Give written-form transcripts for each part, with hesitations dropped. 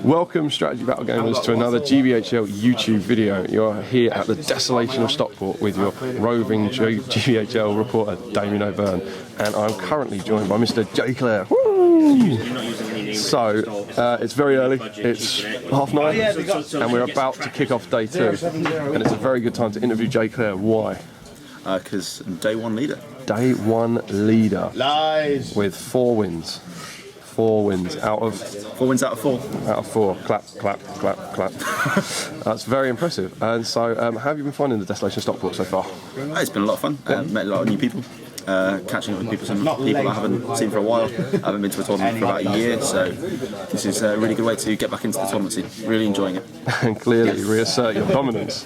Welcome, Strategy Battle Gamers, to another GBHL YouTube video. You're here at the Desolation of Stockport with your roving GBHL reporter, Damien O'Byrne, and I'm currently joined by Mr. J. Clare. Woo! So, it's very early, it's 9:30, and we're about to kick off day 2, and it's a very good time to interview J. Clare. Why? Because day one leader. Day 1 leader. Lies! With 4 wins. 4 wins out of 4 wins out of 4. Out of 4. Clap, clap, clap, clap. That's very impressive. And so, how have you been finding the Desolation of Stockport so far? It's been a lot of fun. Met a lot of new people. Catching up with some people I haven't seen for a while. I haven't been to a tournament for about a year, so this is a really good way to get back into the tournament scene. Really enjoying it. And clearly reassert your dominance.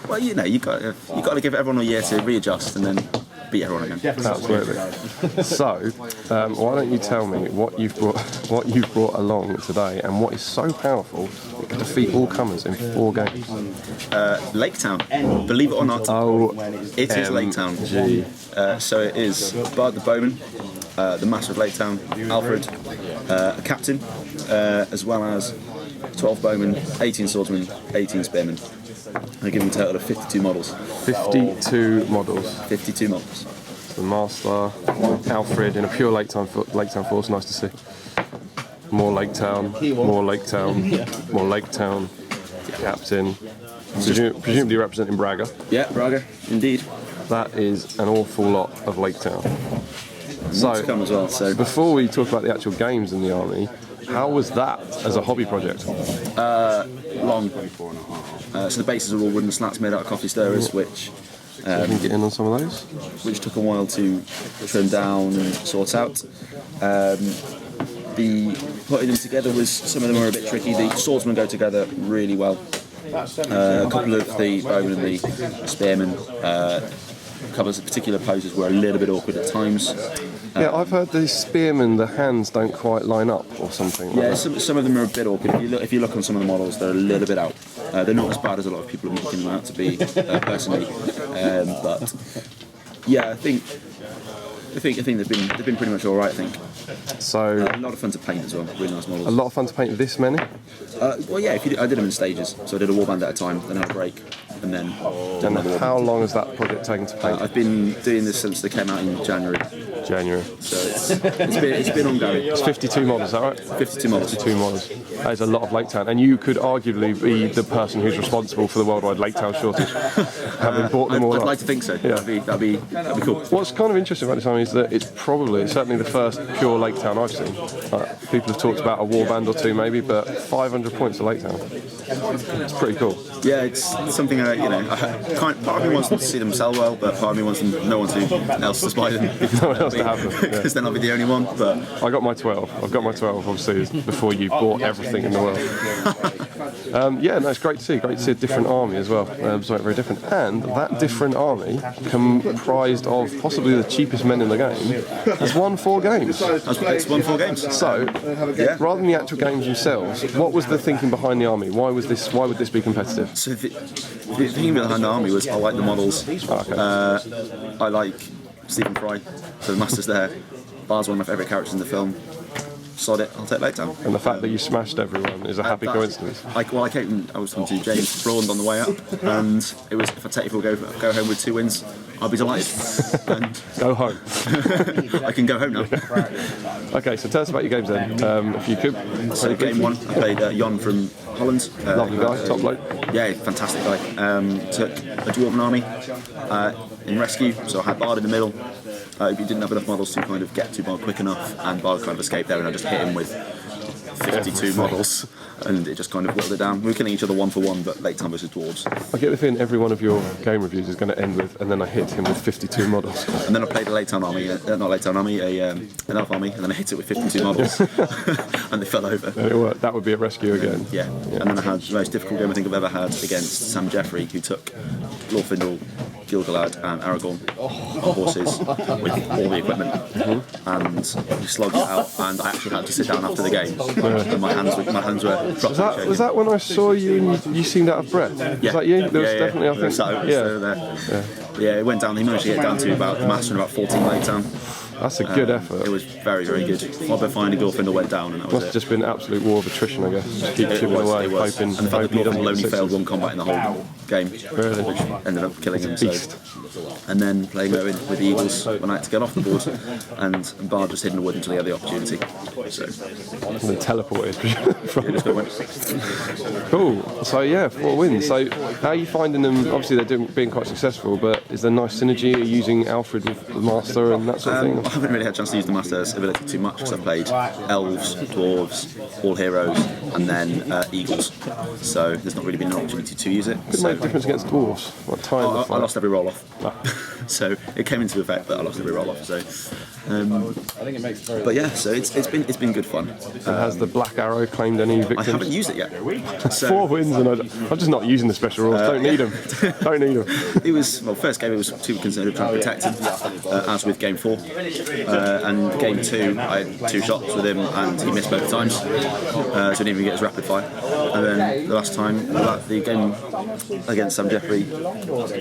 Well, you know, you got to give everyone a year to readjust and then beat everyone again. Absolutely. So, why don't you tell me what you've brought along today, and what is so powerful it can defeat all comers in 4 games? Laketown. Believe it or not, it is Laketown. So it is Bard the Bowman, the Master of Laketown, Alfred, a captain, as well as 12 bowmen, 18 swordsmen, 18 spearmen. I give them a total of 52 models. 52 models. 52 models. The Master, Alfred in a pure Laketown force, nice to see. More Laketown, more Laketown, more Laketown, Captain. Presumably representing Braga. Yeah, Braga, indeed. That is an awful lot of Laketown. So, to come as well, so before we talk about the actual games in the army, how was that as a hobby project? Long. So the bases are all wooden slats made out of coffee stirrers, which you can get in on some of those? Which took a while to trim down and sort out. The putting them together was, some of them were a bit tricky. The swordsmen go together really well. A couple of the bowmen and the spearmen, a couple of particular poses were a little bit awkward at times. Yeah, I've heard the spearmen, the hands don't quite line up or something. Yeah, like some of them are a bit awkward. If you look on some of the models, they're a little bit out. They're not as bad as a lot of people are making them out to be, personally. But yeah, I think they've been pretty much all right. I think. So a lot of fun to paint as well. Really nice models. A lot of fun to paint this many. Well, yeah. I did them in stages, so I did a warband at a time, then had a break, and then. And how long has that project taken to paint? I've been doing this since they came out in January. So it's been ongoing. It's 52 models, is that right? 52 models. 52 models. That is a lot of Laketown, and you could arguably be the person who's responsible for the worldwide Laketown shortage, having bought them all I'd up. like to think so. Yeah. That'd be cool. What's kind of interesting about this army is that it's certainly the first pure Laketown I've seen. People have talked about a warband or two maybe, but 500 points of Laketown. It's pretty cool. Yeah, it's something part of me wants them to see them sell well, but part of me wants no one else to buy them. No one else to have them. Because then I'll be the only one. But I got my 12. I've got my 12. Obviously, before you bought everything in the world. Yeah, no, it's great to see. Great to see a different army as well. Something very different, and that different army, comprised of possibly the cheapest men in the game, has won 4 games. It's won 4 games. So, rather than the actual games themselves, what was the thinking behind the army? Why would this be competitive? So the thinking behind the army was I like the models. I like Stephen Fry, so the master's there. Bard's one of my favourite characters in the film. Sod it, I'll take Laketown. And the fact that you smashed everyone is a happy coincidence. I was talking to James Braund on the way up, and it was if we'll go home with 2 wins, I'll be delighted. And go home. I can go home now. Okay, so tell us about your games then, if you could. So game 1, I played Jon from Holland. Lovely guy, top bloke. Yeah, fantastic guy. Took a dwarven army in rescue, so I had Bard in the middle. He didn't have enough models to kind of get to Bard quick enough, and Bard kind of escaped there, and I just hit him with 52 models, and it just kind of whittled it down. We were killing each other 1 for 1, but Laketown versus dwarves. I get the feeling every one of your game reviews is going to end with, and then I hit him with 52 models. And then I played a Laketown army, not Laketown army, an elf army, and then I hit it with 52 models, and they fell over. And it worked. That would be a rescue again. Yeah. And then I had the most difficult game I think I've ever had against Sam Jeffrey, who took Glorfindel, Gil-galad and Aragorn horses with all the equipment, and we slogged it out, and I actually had to sit down after the game, and my hands were was that when I saw you and you seemed out of breath? Yeah. Was that you? There was definitely, I think. Yeah, it went down. He managed to get down to about the master in about 14 Laketown. That's a good effort. It was very, very good. Although finally Gorfinder went down, and that was Must it. have just been an absolute war of attrition, I guess. Just keep chipping away, It was. hoping And the fact that he doesn't Gorfinder only get failed sixes. one combat in the whole game, Really? which ended up killing him. beast. So. And then playing Owen with the Eagles when I had to get off the board, and Bard just hidden the wood until he had the opportunity. So And then teleported from it just went. Cool. So yeah, 4 wins. So how are you finding them? Obviously they're being quite successful, but is there nice synergy? Are you using Alfred with the Master and that sort of I thing? haven't really had a chance to use the Master's ability too much because I've played Elves, Dwarves, All Heroes, and then Eagles. So there's not really been an opportunity to use it. Could make a difference against dwarves. Like time the I fight. lost every roll off. So it came into effect, but I lost every roll off. So, but yeah, so it's been good fun. Has the Black Arrow claimed any I victims? haven't used it yet. So 4 wins and I'm just not using the special rules. Don't need them. Don't need them. it was first game it was too conservative trying to protect him, as with game 4, and game 2 I had 2 shots with him and he missed both times, so he didn't even get his rapid fire. And then the last time, the game against Sam Jeffrey,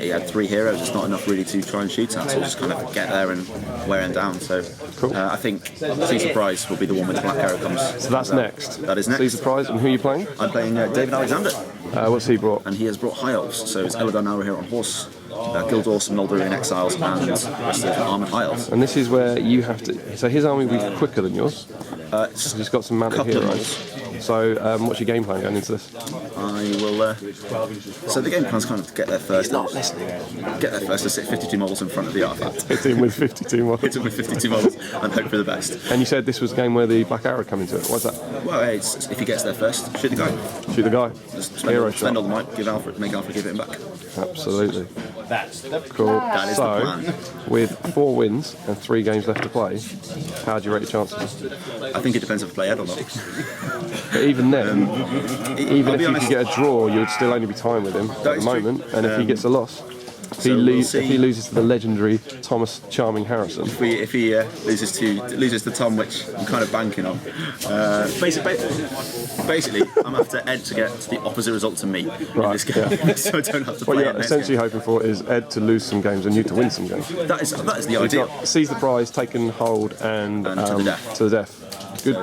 he had 3 heroes. It's not enough really to try and shoot at, so just kind of get there and wear him down. So Cool. I think Sea Surprise will be the one with the Black Arrow comes. So that's next. That is next. Sea Surprise, and who are you playing? I'm playing David Alexander, What's he brought? and he has brought High Elves, so it's Eladar now here on horse, Gildor, some Noldorian Exiles, and the rest of the Armoured High Elves. And this is where you have to. So his army will be quicker than yours. It's He's just got some mounted couple of heroes. So what's your game plan going into this? I will. So the game plan's kind of to get there first. Get there first. To sit 52 models in front of the artifact. Hit him with 52 models. Hit him with 52 models and hope for the best. And you said this was a game where the Black Arrow come into it. What's that? Well, it's, if he gets there first, shoot the guy. Shoot the guy. Just Hero spend all shot. the might, make Alfred give it him back. Absolutely. Cool. That is the So, plan. with 4 wins and 3 games left to play, how do you rate your chances? I think it depends if I play Ed or not. But even then, even I'll if be you honest, could get a draw, you would still only be tying with him at the is true. moment. And if he gets a loss, if so we'll if see. he loses to the legendary Thomas Charming Harrison, If he loses to Tom, which I'm kind of banking on. Basically, I'm after Ed to get the opposite result to me in this game, so I don't have to what play you're Ed next essentially game. hoping for is Ed to lose some games and you to win some games. That is the You've ideal. got seize the prize, taken hold, and And to the death. to the death.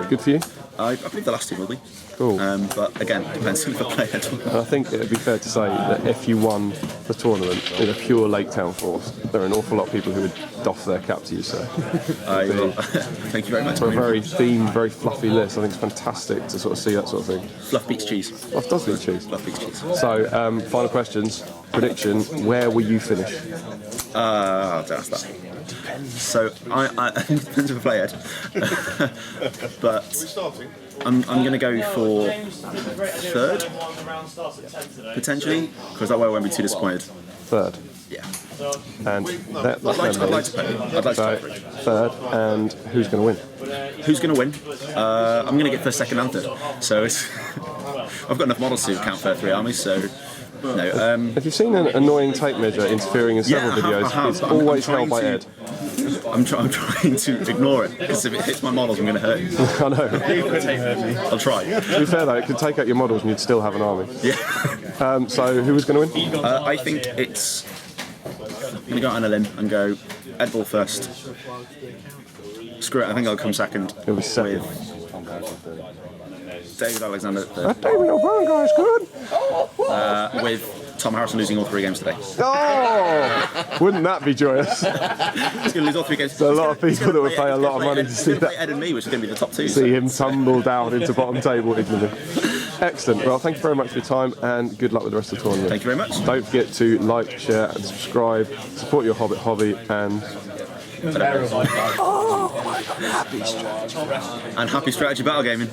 Good for you. I believe the last 2 will be. Cool. But again, depends if I play Ed or not. And I think it'd be fair to say that if you won the tournament in a pure Laketown force, there are an awful lot of people who would doff their cap to you, sir. Thank you very much. For a very themed, very fluffy list, I think it's fantastic to sort of see that sort of thing. Fluff beats cheese. Fluff does beat cheese. Fluff beats cheese. So, final questions. Prediction, where will you finish? I'll ask that. So I it depends if I play Ed, but I'm going to go for 3rd potentially, because that way I won't be too disappointed. 3rd. Yeah, And that's I'd like to play. I'd like to so, play. 3rd, and who's going to win? Who's going to win? I'm going to get 1st, 2nd, and 3rd. So it's I've got enough models to count for 3 armies. So no. If you've seen an annoying tape measure interfering in several Yeah, I videos, have, it's but I'm always trying held by to- Ed. I'm trying to ignore it because if it hits my models, I'm going to hurt you. I know. I'll try. To be fair though, it could take out your models and you'd still have an army. Yeah. So who was going to win? I think it's. I'm going to go out on a limb and go Ed Ball 1st. Screw it, I think I'll come 2nd. It'll be 2nd. With David Alexander 3rd. That David O'Brien guy's good. With Tom Harrison losing all 3 games today. Oh, wouldn't that be joyous? He's going to lose all 3 games. There's a lot of people that would pay a lot of money to see that. Ed and me, which is going to be the top 2. See him tumble down into bottom table ignominy. Excellent. Well, thank you very much for your time and good luck with the rest of the tournament. Thank you very much. Don't forget to like, share, and subscribe. Support your Hobbit hobby and. And happy strategy battle gaming.